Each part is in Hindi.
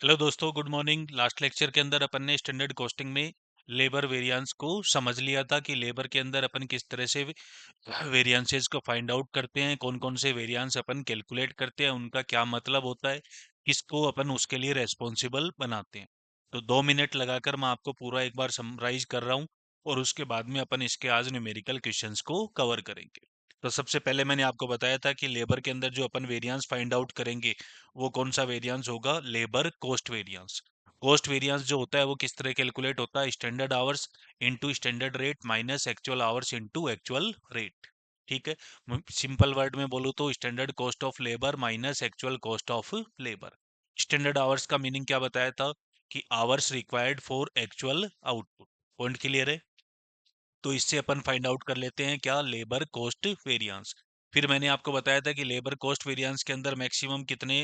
हेलो दोस्तों, गुड मॉर्निंग। लास्ट लेक्चर के अंदर अपन ने स्टैंडर्ड कॉस्टिंग में लेबर वेरिएंस को समझ लिया था कि लेबर के अंदर अपन किस तरह से वेरिएंसेस को फाइंड आउट करते हैं, कौन कौन से वेरिएंस अपन कैलकुलेट करते हैं, उनका क्या मतलब होता है, किसको अपन उसके लिए रेस्पॉन्सिबल बनाते हैं। तो 2 मिनट लगाकर मैं आपको पूरा एक बार समराइज कर रहा हूँ और उसके बाद में अपन इसके आज न्यूमेरिकल क्वेश्चंस को कवर करेंगे। तो सबसे पहले मैंने आपको बताया था कि लेबर के अंदर जो अपन वेरिएंस फाइंड आउट करेंगे वो कौन सा वेरिएंस होगा, labour cost variance. Cost variance जो होता है वो किस तरह कैलकुलेट होता है, standard hours into standard rate minus actual hours into actual rate. ठीक है। सिंपल वर्ड में बोलूँ तो standard cost of labour minus actual cost of labour. Standard hours का मीनिंग क्या बताया था कि hours required for actual output. Point clear है। तो इससे अपन फाइंड आउट कर लेते हैं क्या, लेबर कॉस्ट वेरिएंस। फिर मैंने आपको बताया था कि लेबर कॉस्ट वेरिएंस के अंदर मैक्सिमम कितने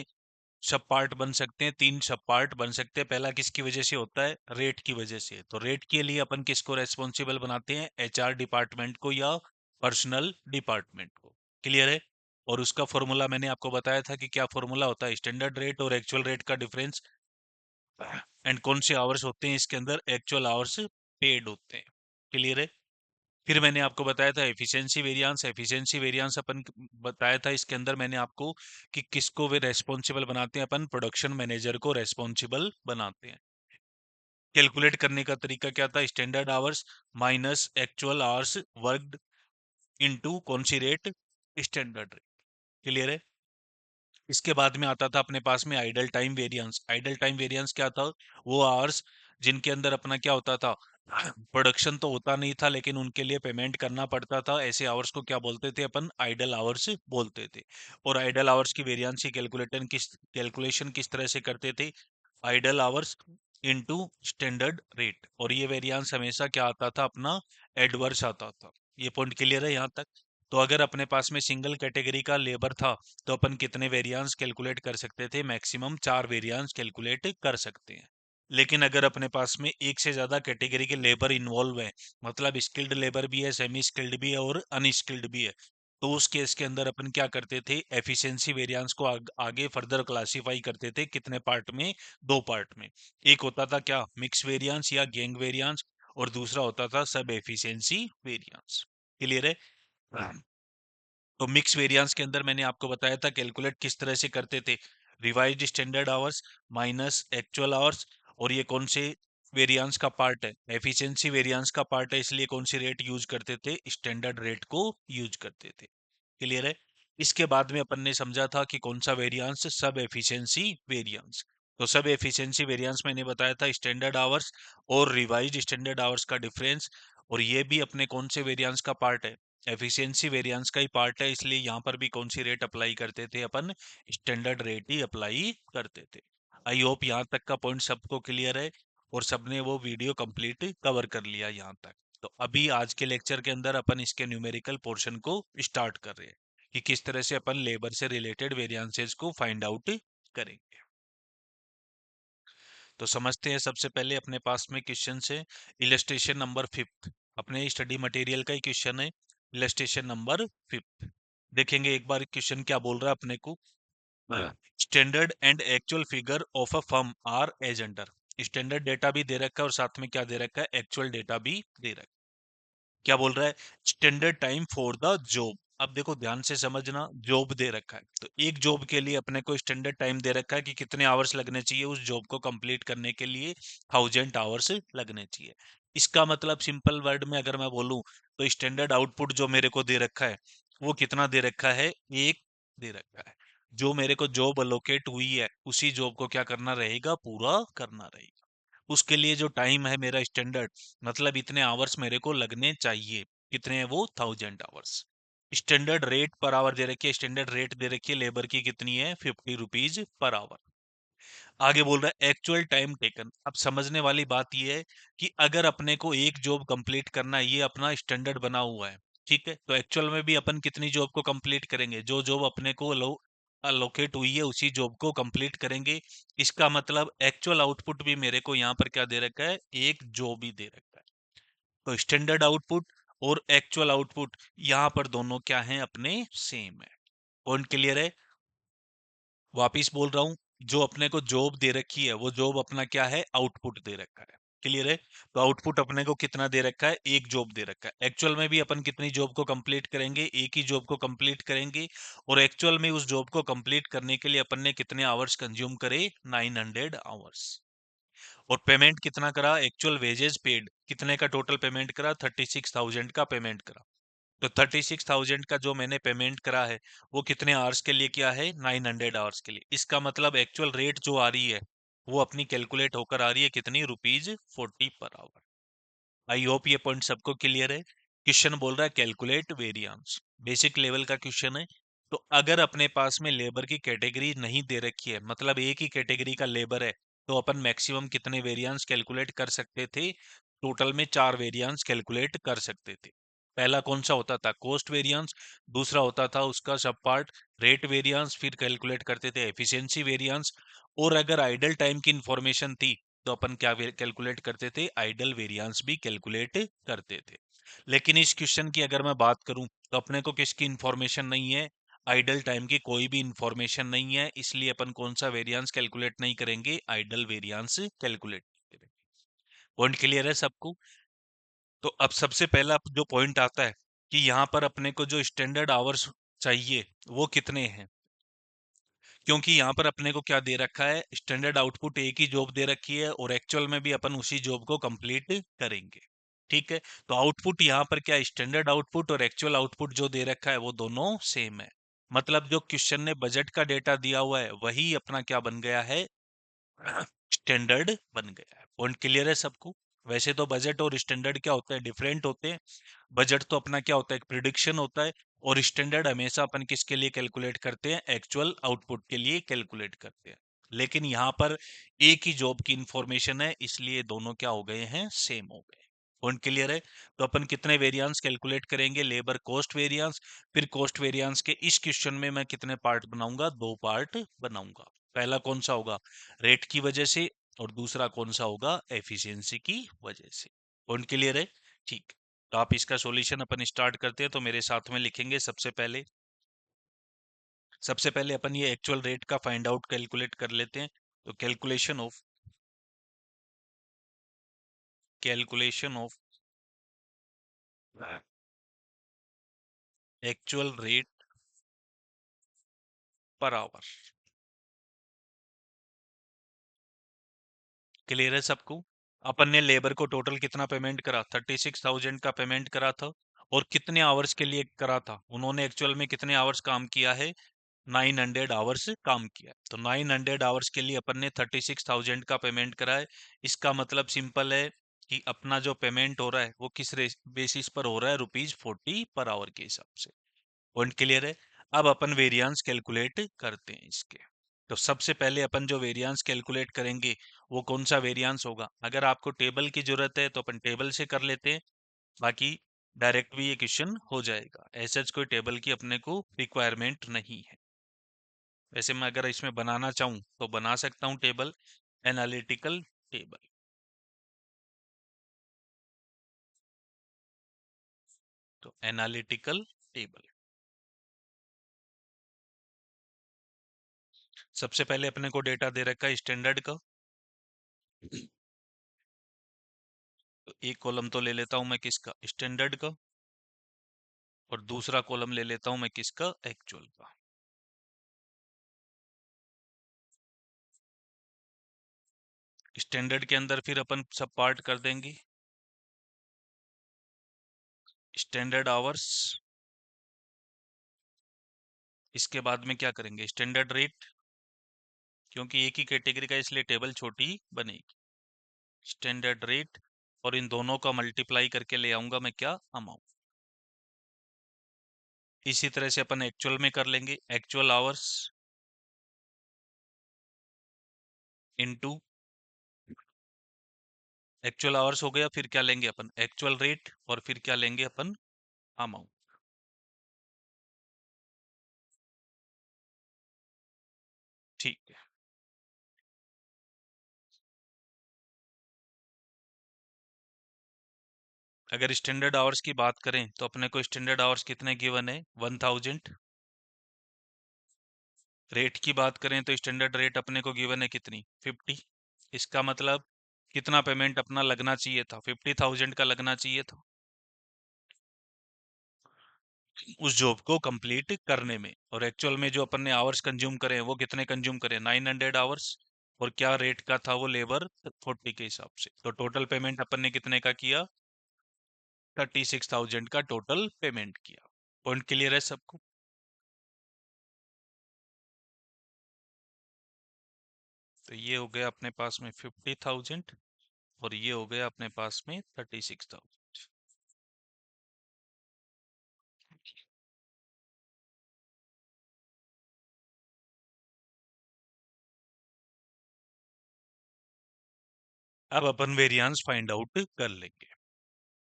सब पार्ट बन सकते हैं, 3 सब पार्ट बन सकते हैं। पहला किसकी वजह से होता है, रेट की वजह से। तो रेट के लिए अपन किसको रेस्पॉन्सिबल बनाते हैं, एचआर डिपार्टमेंट को या पर्सनल डिपार्टमेंट को। क्लियर है। और उसका फॉर्मूला मैंने आपको बताया था कि क्या फॉर्मूला होता है, स्टैंडर्ड रेट और एक्चुअल रेट का डिफरेंस। एंड कौन से आवर्स होते हैं इसके अंदर, एक्चुअल आवर्स पेड होते हैं। क्लियर है। फिर मैंने आपको बताया था एफिशिएंसी वेरिएंस। एफिशिएंसी वेरिएंस अपन बताया था इसके अंदर मैंने आपको कि किसको वे रेस्पॉन्सिबल बनाते हैं, अपन प्रोडक्शन मैनेजर को रेस्पॉन्सिबल बनाते हैं। कैलकुलेट करने का तरीका क्या था, standard hours minus actual hours worked into कौन सी रेट, स्टैंडर्ड रेट। क्लियर है। इसके बाद में आता था अपने पास में idol time variance. Idle time variance क्या था, वो आवर्स जिनके अंदर अपना क्या होता था, प्रोडक्शन तो होता नहीं था लेकिन उनके लिए पेमेंट करना पड़ता था। ऐसे आवर्स को क्या बोलते थे अपन, आइडल आवर्स बोलते थे। और आइडल आवर्स की वेरिएंस की कैलकुलेशन किस तरह से करते थे, idle hours into standard rate. और ये वेरिएंस हमेशा क्या आता था अपना, एडवर्स आता था। ये पॉइंट क्लियर है यहाँ तक। तो अगर अपने पास में सिंगल कैटेगरी का लेबर था तो अपन कितने वेरिएंस कैलकुलेट कर सकते थे, मैक्सिमम 4 वेरिएंस कैलकुलेट कर सकते हैं। लेकिन अगर अपने पास में एक से ज्यादा कैटेगरी के लेबर इन्वॉल्व है, मतलब स्किल्ड लेबर भी है, सेमी स्किल्ड भी है और अनस्किल्ड भी है, तो उस केस के अंदर अपन क्या करते थे, एफिशिएंसी वेरिएंस को आगे फर्दर क्लासिफाई करते थे कितने पार्ट में, 2 पार्ट में। एक होता था क्या, मिक्स वेरिएंस या गैंग वेरिएंस, और दूसरा होता था सब एफिशिएंसी वेरिएंस। क्लियर है। तो मिक्स वेरिएंस के अंदर मैंने आपको बताया था कैलकुलेट किस तरह से करते थे, revised standard hours minus actual hours. और ये कौन से वेरिएंस का पार्ट है, एफिशिएंसी वेरिएंस का पार्ट है, इसलिए कौन सी रेट यूज करते थे, स्टैंडर्ड रेट को यूज करते थे। क्लियर है। इसके बाद में अपन ने समझा था कि कौन सा वेरिएंस, सब एफिशिएंसी वेरिएंस। तो सब एफिशिएंसी वेरिएंस मैंने बताया था स्टैंडर्ड आवर्स और रिवाइज्ड स्टैंडर्ड आवर्स का डिफरेंस। और ये भी अपने कौन से वेरिएंस का पार्ट है, एफिशिएंसी वेरिएंस का ही पार्ट है, इसलिए यहाँ पर भी कौन सी रेट अप्लाई करते थे अपन, स्टैंडर्ड रेट ही अप्लाई करते थे। आई होप यहाँ तक का पॉइंट सबको क्लियर है और सबने वो वीडियो कंप्लीट कवर कर लिया यहाँ तक। तो अभी आज के लेक्चर के अंदर अपन इसके न्यूमेरिकल पोर्शन को स्टार्ट कर रहे हैं कि किस तरह से अपन लेबर से रिलेटेड वेरिएंसेस को फाइंड आउट करेंगे। तो समझते हैं सबसे पहले अपने पास में क्वेश्चन से, इलस्ट्रेशन नंबर 5 अपने स्टडी मटेरियल का ही क्वेश्चन है, इलस्ट्रेशन नंबर 5। देखेंगे एक बार क्वेश्चन क्या बोल रहा है अपने को, standard and actual figure of a firm are as under. Standard data भी दे रखा है और साथ में क्या दे रखा है, एक्चुअल डेटा भी दे रखा है। क्या बोल रहा है, standard time for the job. अब देखो ध्यान से समझना, जॉब दे रखा है तो एक जॉब के लिए अपने को स्टैंडर्ड टाइम दे रखा है कि कितने आवर्स लगने चाहिए उस जॉब को कंप्लीट करने के लिए, 1000 आवर्स लगने चाहिए। इसका मतलब सिंपल वर्ड में अगर मैं बोलूं तो स्टैंडर्ड आउटपुट जो मेरे को दे रखा है वो कितना दे रखा है, एक दे रखा है। जो मेरे को जॉब अलोकेट हुई है उसी जॉब को क्या करना रहेगा, पूरा करना रहेगा। उसके लिए जो टाइम है मेरा स्टैंडर्ड, मतलब इतने आवर्स मेरे को लगने चाहिए। कितने हैं वो, 1000 आवर्स। स्टैंडर्ड रेट पर आवर दे रखी है, स्टैंडर्ड रेट दे रखी है लेबर की कितनी है, 50 रुपीज पर आवर। आगे बोल रहा है एक्चुअल टाइम टेकन। अब समझने वाली बात यह है कि अगर अपने को एक जॉब कंप्लीट करना है, ये अपना स्टैंडर्ड बना हुआ है, ठीक है, तो एक्चुअल में भी अपन कितनी जॉब को कंप्लीट करेंगे, जो जॉब अपने को अलोकेट हुई है उसी जॉब को कंप्लीट करेंगे। इसका मतलब एक्चुअल आउटपुट भी मेरे को यहाँ पर क्या दे रखा है, एक जॉब ही दे रखा है। तो स्टैंडर्ड आउटपुट और एक्चुअल आउटपुट यहाँ पर दोनों क्या हैं, अपने सेम है। पॉइंट क्लियर है। वापिस बोल रहा हूँ, जो अपने को जॉब दे रखी है वो जॉब अपना क्या है, आउटपुट दे रखा है। क्लियर है? तो आउटपुट अपने को कितना दे रखा है, एक जॉब दे रखा है। एक्चुअल में भी अपन कितनी जॉब को कंप्लीट करेंगे, एक ही जॉब को कंप्लीट करेंगे। और एक्चुअल में उस जॉब को कंप्लीट करने के लिए अपन ने कितने आवर्स कंज्यूम करे, 900 आवर्स। और पेमेंट कितना करा, एक्चुअल वेजेस पेड कितने का टोटल पेमेंट करा, 36,000 का पेमेंट करा। तो 36,000 का जो मैंने पेमेंट करा है वो कितने आवर्स के लिए किया है, 900 आवर्स के लिए। इसका मतलब एक्चुअल रेट जो आ रही है वो अपनी कैलकुलेट होकर आ रही है कितनी, ₹40 पर आवर। आई होप ये पॉइंट सबको क्लियर है। क्वेश्चन बोल रहा है कैलकुलेट वेरिएंस, बेसिक लेवल का क्वेश्चन है। तो अगर अपने पास में लेबर की कैटेगरी नहीं दे रखी है, मतलब एक ही कैटेगरी का लेबर है, तो अपन मैक्सिमम कितने वेरिएंस कैलकुलेट कर सकते थे, टोटल में 4 वेरिएंस कैलकुलेट कर सकते थे। पहला कौन सा होता था, कॉस्ट वेरिएंस। दूसरा होता था उसका सब पार्ट रेट वेरिएंस। फिर कैलकुलेट करते थे एफिशिएंसी वेरिएंस। और अगर आइडल टाइम की इंफॉर्मेशन थी तो अपन क्या कैलकुलेट करते थे, आइडल वेरिएंस भी कैलकुलेट करते थे। लेकिन इस क्वेश्चन की अगर मैं बात करूं तो अपने को किसकी इंफॉर्मेशन नहीं है, आइडल टाइम की कोई भी इंफॉर्मेशन नहीं है, इसलिए अपन कौन सा वेरिएंस कैलकुलेट नहीं करेंगे, आइडल वेरिएंस कैलकुलेट करेंगे। पॉइंट क्लियर है सबको? तो अब सबसे पहला जो पॉइंट आता है कि यहाँ पर अपने को जो स्टैंडर्ड आवर्स चाहिए वो कितने हैं। क्योंकि यहाँ पर अपने को क्या दे रखा है, स्टैंडर्ड आउटपुट एक ही जॉब दे रखी है और एक्चुअल में भी अपन उसी जॉब को कंप्लीट करेंगे। ठीक है? तो आउटपुट यहाँ पर क्या, स्टैंडर्ड आउटपुट और एक्चुअल आउटपुट जो दे रखा है वो दोनों सेम है। मतलब जो क्वेश्चन ने बजट का डेटा दिया हुआ है वही अपना क्या बन गया है, स्टैंडर्ड बन गया है। पॉइंट क्लियर है सबको? वैसे तो बजट और स्टैंडर्ड क्या होते हैं, डिफरेंट होते हैं। बजट तो अपना क्या होता है, एक प्रिडिक्शन होता है। और स्टैंडर्ड हमेशा अपन किसके लिए कैलकुलेट करते हैं, एक्चुअल आउटपुट के लिए कैलकुलेट करते हैं। लेकिन यहाँ पर एक ही जॉब की इंफॉर्मेशन है, इसलिए दोनों क्या हो गए हैं, सेम हो गए। पॉइंट क्लियर है? तो अपन कितने वेरिएंस कैलकुलेट करेंगे, लेबर कॉस्ट वेरिएंस। फिर कॉस्ट वेरिएंस के इस क्वेश्चन में मैं कितने पार्ट बनाऊंगा, 2 पार्ट बनाऊंगा। पहला कौन सा होगा, रेट की वजह से। और दूसरा कौन सा होगा, एफिशिएंसी की वजह से। पॉइंट क्लियर है? ठीक। तो आप इसका सॉल्यूशन अपन स्टार्ट करते हैं, तो मेरे साथ में लिखेंगे। सबसे पहले अपन ये एक्चुअल रेट का फाइंड आउट कैलकुलेट कर लेते हैं। तो कैलकुलेशन ऑफ एक्चुअल रेट पर आवर। क्लियर है सबको? अपन ने लेबर को टोटल कितना पेमेंट करा, 36,000 का पेमेंट करा था। और कितने आवर्स के लिए करा था, उन्होंने एक्चुअल में कितने आवर्स काम किया है, 900 आवर्स काम किया है। तो 900 आवर्स के लिए अपन ने 36,000 का पेमेंट करा है। इसका मतलब सिंपल है कि अपना जो पेमेंट हो रहा है वो किस बेसिस पर हो रहा है, ₹40 पर आवर के हिसाब से। पॉइंट क्लियर है? अब अपन वेरिएंस कैलकुलेट करते हैं इसके। तो सबसे पहले अपन जो वेरिएंस कैलकुलेट करेंगे वो कौन सा वेरिएंस होगा। अगर आपको टेबल की जरूरत है तो अपन टेबल से कर लेते हैं, बाकी डायरेक्ट भी ये क्वेश्चन हो जाएगा। ऐसा कोई टेबल की अपने को रिक्वायरमेंट नहीं है। वैसे मैं अगर इसमें बनाना चाहूँ तो बना सकता हूँ टेबल, एनालिटिकल टेबल। तो एनालिटिकल टेबल, सबसे पहले अपने को डेटा दे रखा है स्टैंडर्ड का। तो एक कॉलम तो ले लेता हूं मैं किसका, स्टैंडर्ड का। और दूसरा कॉलम ले लेता हूं मैं किसका, एक्चुअल का। स्टैंडर्ड के अंदर फिर अपन सब पार्ट कर देंगे, स्टैंडर्ड आवर्स। इसके बाद में क्या करेंगे, स्टैंडर्ड रेट, क्योंकि एक ही कैटेगरी का इसलिए टेबल छोटी बनेगी। स्टैंडर्ड रेट, और इन दोनों का मल्टीप्लाई करके ले आऊंगा मैं क्या, अमाउंट। इसी तरह से अपन एक्चुअल में कर लेंगे, actual hours into actual hours हो गया। फिर क्या लेंगे अपन, एक्चुअल रेट, और फिर क्या लेंगे अपन, अमाउंट। ठीक है। अगर स्टैंडर्ड आवर्स की बात करें तो अपने को स्टैंडर्ड आवर्स कितने गिवन है, 1000। रेट की बात करें तो स्टैंडर्ड रेट अपने को गिवन है कितनी, 50। इसका मतलब कितना पेमेंट अपना लगना चाहिए था, 50,000 का लगना चाहिए था उस जॉब को कंप्लीट करने में। और एक्चुअल में जो अपन ने आवर्स कंज्यूम करे हैं वो कितने कंज्यूम करे, 900 आवर्स। और क्या रेट का था वो, लेबर 40 के हिसाब से। तो टोटल पेमेंट अपन ने कितने का किया, 36,000 का टोटल पेमेंट किया। पॉइंट क्लियर है सबको? तो ये हो गया अपने पास में 50,000 और ये हो गया अपने पास में 36,000। अब अपन वेरिएंस फाइंड आउट कर लेंगे।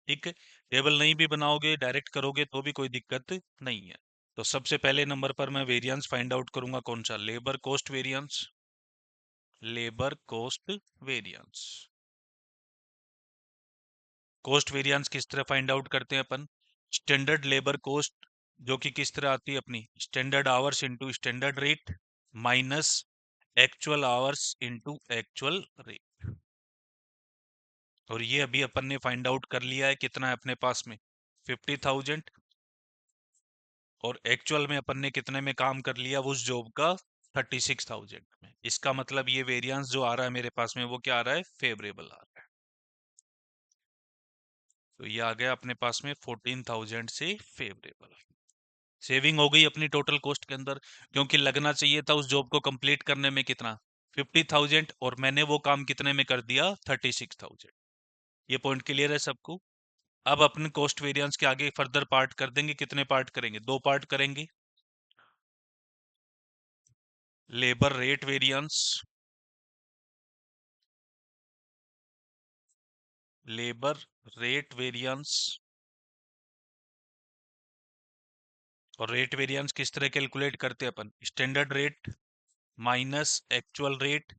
ठीक है, टेबल नहीं भी बनाओगे, डायरेक्ट करोगे तो भी कोई दिक्कत नहीं है। तो सबसे पहले नंबर पर मैं वेरिएंस फाइंड आउट करूंगा, कौन सा, labour cost variance. Labour cost variance. Cost variance किस तरह फाइंड आउट करते हैं अपन, स्टैंडर्ड लेबर कॉस्ट, जो कि किस तरह आती है अपनी, standard hours into standard rate minus actual hours into actual rate. और ये अभी अपन ने फाइंड आउट कर लिया है, कितना है अपने पास में, 50,000। और एक्चुअल में अपन ने कितने में काम कर लिया उस जॉब का, 36,000 में। इसका मतलब ये वेरिएंस जो आ रहा है मेरे पास में वो क्या आ रहा है, फेवरेबल आ रहा है। तो ये आ गया अपने पास में 14,000 से फेवरेबल। सेविंग हो गई अपनी टोटल कॉस्ट के अंदर, क्योंकि लगना चाहिए था उस जॉब को कंप्लीट करने में कितना, 50,000, और मैंने वो काम कितने में कर दिया, 36,000। ये पॉइंट क्लियर है सबको? अब अपने कॉस्ट वेरिएंस के आगे फर्दर पार्ट कर देंगे, कितने पार्ट करेंगे, दो पार्ट करेंगे। Labour rate variance, labour rate variance. और रेट वेरिएंस किस तरह कैलकुलेट करते हैं अपन, standard rate minus actual rate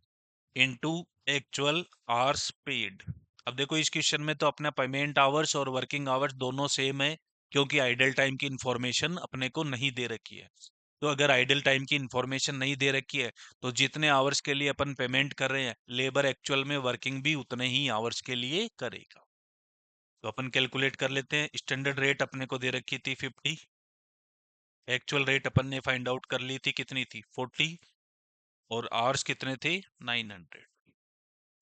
into actual hours paid. अब देखो इस क्वेश्चन में तो अपना पेमेंट आवर्स और वर्किंग आवर्स दोनों सेम है, क्योंकि आइडल टाइम की इंफॉर्मेशन अपने को नहीं दे रखी है। तो अगर आइडल टाइम की इंफॉर्मेशन नहीं दे रखी है तो जितने आवर्स के लिए अपन पेमेंट कर रहे हैं, लेबर एक्चुअल में वर्किंग भी उतने ही आवर्स के लिए करेगा। तो अपन कैलकुलेट कर लेते हैं। स्टैंडर्ड रेट अपने को दे रखी थी 50, एक्चुअल रेट अपन ने फाइंड आउट कर ली थी, कितनी थी, 40, और आवर्स कितने थे, 900।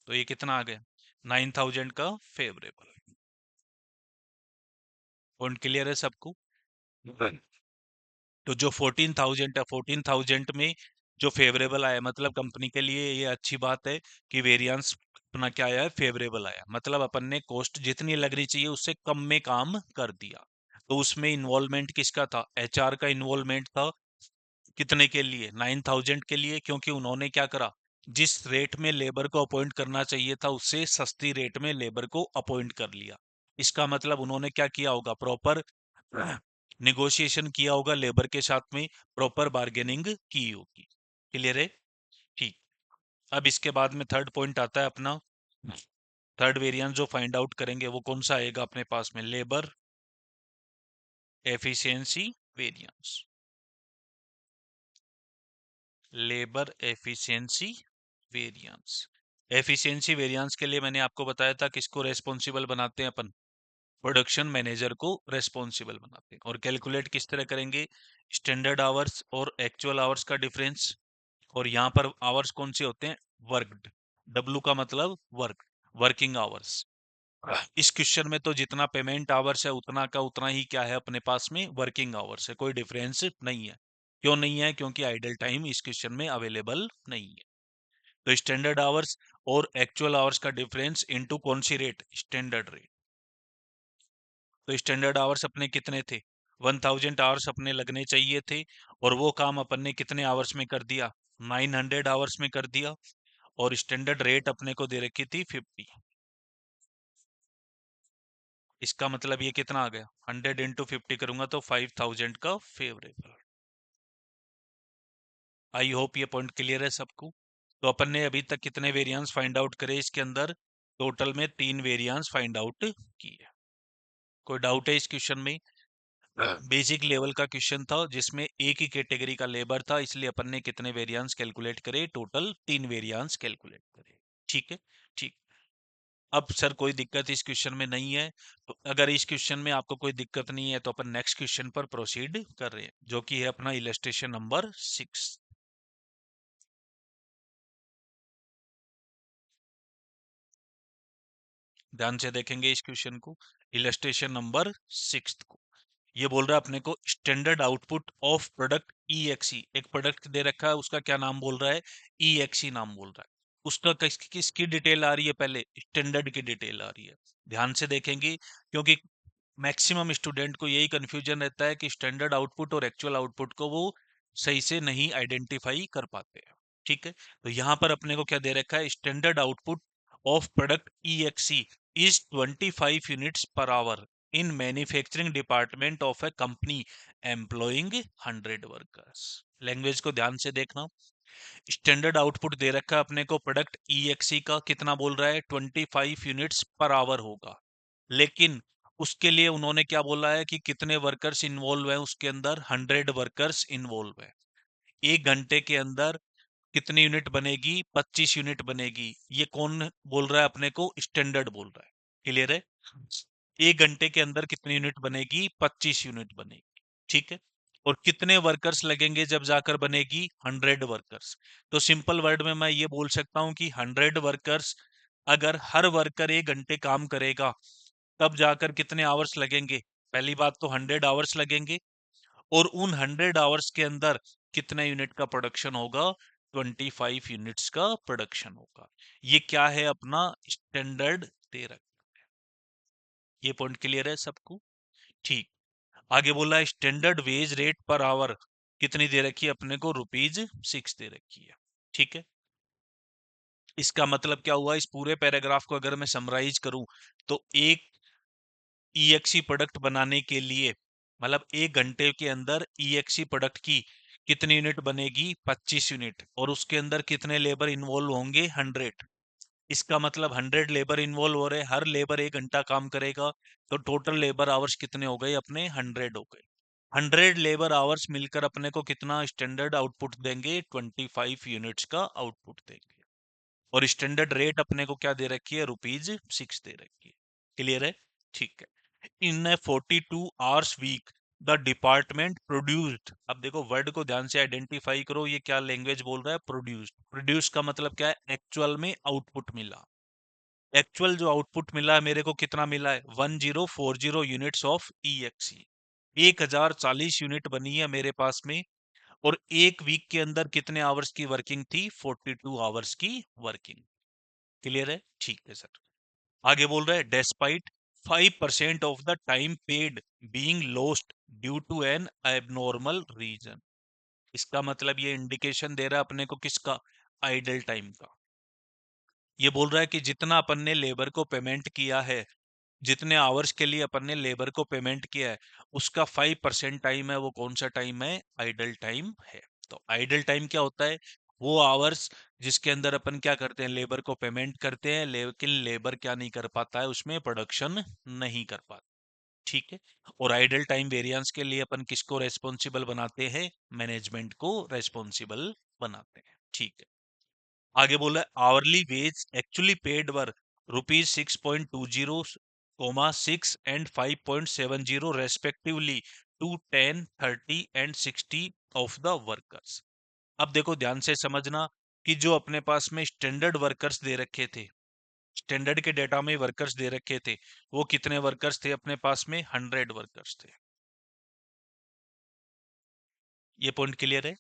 तो ये कितना आ गया, 9,000 का फेवरेबल। पॉइंट क्लियर है सबको? तो जो 14,000 है, 14,000 में जो फेवरेबल आया, मतलब कंपनी के लिए ये अच्छी बात है कि वेरिएंस अपना क्या आया है, फेवरेबल आया। मतलब अपन ने कॉस्ट जितनी लगनी चाहिए उससे कम में काम कर दिया। तो उसमें इन्वॉल्वमेंट किसका था, एचआर का इन्वॉल्वमेंट था। कितने के लिए, 9,000 के लिए, क्योंकि उन्होंने क्या करा, जिस रेट में लेबर को अपॉइंट करना चाहिए था उससे सस्ती रेट में लेबर को अपॉइंट कर लिया। इसका मतलब उन्होंने क्या किया होगा, प्रॉपर निगोशिएशन किया होगा लेबर के साथ में, प्रॉपर बार्गेनिंग की होगी। क्लियर है? ठीक। अब इसके बाद में थर्ड पॉइंट आता है अपना, थर्ड वेरिएंस जो फाइंड आउट करेंगे वो कौन सा आएगा अपने पास में, labour efficiency variance. Labour efficiency variance. Efficiency variance के लिए मैंने आपको बताया था किसको रेस्पॉन्सिबल बनाते हैं अपन, प्रोडक्शन मैनेजर को रेस्पॉन्सिबल बनाते हैं। और कैलकुलेट किस तरह करेंगे, स्टैंडर्ड आवर्स और एक्चुअल आवर्स का डिफरेंस। और यहाँ पर आवर्स कौन से होते हैं, वर्कड, डब्लू का मतलब वर्क, वर्किंग आवर्स। इस क्वेश्चन में तो जितना पेमेंट आवर्स है उतना का उतना ही क्या है अपने पास में, वर्किंग आवर्स है, कोई डिफरेंस नहीं है। क्यों नहीं है, क्योंकि आइडल टाइम इस क्वेश्चन में अवेलेबल नहीं है। तो स्टैंडर्ड आवर्स और एक्चुअल आवर्स का डिफरेंस इनटू कौन सी रेट, स्टैंडर्ड रेट। तो स्टैंडर्ड आवर्स अपने कितने थे, 1,000 आवर्स अपने लगने चाहिए थे, और वो काम अपन ने कितने आवर्स में कर दिया, 900 आवर्स में कर दिया। और स्टैंडर्ड रेट अपने को दे रखी थी 50। इसका मतलब ये कितना आ गया, 100 इंटू 50 करूंगा तो 5,000 का फेवरेबल। आई होप ये पॉइंट क्लियर है सबको? तो अपन ने अभी तक कितने वेरिएंस फाइंड आउट करे इसके अंदर, टोटल में 3 वेरिएंस फाइंड आउट किए। कोई डाउट है इस क्वेश्चन में? बेसिक लेवल का क्वेश्चन था जिसमें एक ही कैटेगरी का लेबर था, इसलिए अपन ने कितने वेरिएंस कैलकुलेट करे, टोटल 3 वेरिएंस कैलकुलेट करे। ठीक है, ठीक। अब सर कोई दिक्कत इस क्वेश्चन में नहीं है, तो अगर इस क्वेश्चन में आपको कोई दिक्कत नहीं है तो अपन नेक्स्ट क्वेश्चन पर प्रोसीड कर रहे हैं, जो कि है अपना इलस्ट्रेशन नंबर 6। ध्यान से देखेंगे इस क्वेश्चन को, इलस्ट्रेशन नंबर 6 को। ये बोल रहा है अपने को standard output of product EXE, एक प्रोडक्ट दे रखा है, उसका क्या नाम बोल रहा है, ईएक्सी नाम बोल रहा है। उसका किसकी डिटेल आ रही है, पहले स्टैंडर्ड की डिटेल आ रही है। ध्यान से देखेंगे, क्योंकि मैक्सिमम स्टूडेंट को यही कंफ्यूजन रहता है कि स्टैंडर्ड आउटपुट और एक्चुअल आउटपुट को वो सही से नहीं आइडेंटिफाई कर पाते हैं। ठीक है, तो यहाँ पर अपने को क्या दे रखा है, standard output of product EXE is 25 units per hour in manufacturing department of A company employing 100 workers. Language को ध्यान से देखना, स्टैंडर्ड आउटपुट दे रखा है अपने को प्रोडक्ट ईएक्सी का, कितना बोल रहा है, 25 यूनिट्स पर आवर होगा। लेकिन उसके लिए उन्होंने क्या बोला है कि कितने वर्कर्स इन्वॉल्व है, उसके अंदर 100 वर्कर्स इन्वॉल्व है। एक घंटे के अंदर कितनी यूनिट बनेगी, 25 यूनिट बनेगी। ये कौन बोल रहा है अपने को, स्टैंडर्ड बोल रहा है। क्लियर है, एक घंटे के अंदर कितनी यूनिट बनेगी, 25 यूनिट बनेगी। ठीक है, और कितने वर्कर्स लगेंगे जब जाकर बनेगी, 100 वर्कर्स। तो सिंपल वर्ड में मैं ये बोल सकता हूं कि 100 वर्कर्स, अगर हर वर्कर एक घंटे काम करेगा तब जाकर कितने आवर्स लगेंगे, पहली बात तो 100 आवर्स लगेंगे, और उन 100 आवर्स के अंदर कितने यूनिट का प्रोडक्शन होगा, 25 यूनिट्स का प्रोडक्शन होगा। ये क्या है, अपना स्टैंडर्ड दे रखा। ये पॉइंट क्लियर है सबको, ठीक। आगे बोला है स्टैंडर्ड वेज रेट पर आवर कितनी दे रखी है अपने को, ₹6 दे रखी है। ठीक है, इसका मतलब क्या हुआ, इस पूरे पैराग्राफ को अगर मैं समराइज करूं तो एक ईएक्सी प्रोडक्ट बनाने के लिए, मतलब एक घंटे के अंदर ईएक्सी प्रोडक्ट की कितनी यूनिट बनेगी, 25 यूनिट, और उसके अंदर कितने लेबर इन्वॉल्व होंगे, 100। इसका मतलब 100 लेबर इन्वॉल्व हो रहे, हर लेबर एक घंटा काम करेगा, तो टोटल लेबर आवर्स कितने हो गए अपने, 100 हो गए। 100 लेबर आवर्स मिलकर अपने को कितना स्टैंडर्ड आउटपुट देंगे, 25 यूनिट्स का आउटपुट देंगे। और स्टैंडर्ड रेट अपने को क्या दे रखी है, ₹6 दे रखी है। क्लियर है, ठीक है। In 42 hours week the department produced, अब देखो वर्ड को ध्यान से आइडेंटिफाई करो, ये क्या लैंग्वेज बोल रहा है, प्रोड्यूस्ड। प्रोड्यूस का मतलब क्या है, एक्चुअल में आउटपुट मिला। एक्चुअल जो आउटपुट मिला है मेरे को, कितना मिला है, 1040 यूनिट्स ऑफ ईएक्सी, 1040 यूनिट बनी है मेरे पास में। और एक वीक के अंदर कितने आवर्स की वर्किंग थी, 42 आवर्स की वर्किंग। क्लियर है, ठीक है सर। आगे बोल रहा है despite 5% of the time paid being lost due to an abnormal reason. इसका मतलब ये इंडिकेशन दे रहा है अपने को किसका, आइडल टाइम का। ये बोल रहा है कि जितना अपन ने लेबर को पेमेंट किया है, जितने आवर्स के लिए अपन ने लेबर को पेमेंट किया है, उसका 5% टाइम है, वो कौन सा टाइम है, आइडल टाइम है। तो आइडल टाइम क्या होता है, वो आवर्स जिसके अंदर अपन क्या करते हैं, लेबर को पेमेंट करते हैं, लेकिन लेबर क्या नहीं कर पाता है, उसमें प्रोडक्शन नहीं कर पाता। ठीक है, और आइडल टाइम वेरिएंस के लिए अपन किसको रेस्पॉन्सिबल बनाते हैं, मैनेजमेंट को रेस्पॉन्सिबल बनाते हैं। ठीक है, आगे बोला hourly wage actually paid were ₹6.20, 6 and 5.70 respectively to 10, 30 and 60 of the workers. अब देखो ध्यान से समझना कि जो अपने पास में स्टैंडर्ड वर्कर्स दे रखे थे, स्टैंडर्ड के डेटा में वर्कर्स दे रखे थे, वो कितने वर्कर्स थे अपने पास में, 100 वर्कर्स थे। ये पॉइंट क्लियर है।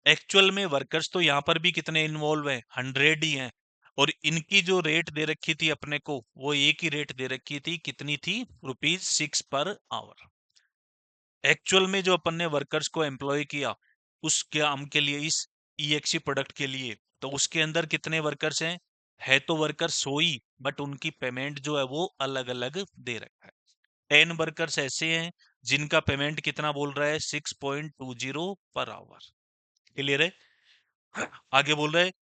एक्चुअल में वर्कर्स तो यहाँ पर भी कितने इन्वॉल्व हैं, 100 ही हैं। और इनकी जो रेट दे रखी थी अपने को, वो एक ही रेट दे रखी थी, कितनी थी, ₹6 पर आवर। एक्चुअल में जो अपन ने वर्कर्स को एम्प्लॉय किया उस काम के लिए, इस ईएक्सी प्रोडक्ट के लिए, तो उसके अंदर कितने वर्कर्स हैं, है तो वर्कर 100 ही, बट उनकी पेमेंट जो है वो अलग अलग दे रखा है। 10 वर्कर्स ऐसे हैं जिनका पेमेंट कितना बोल रहा है, 6.20 पर आवर। क्लियर है, आगे बोल रहे हैं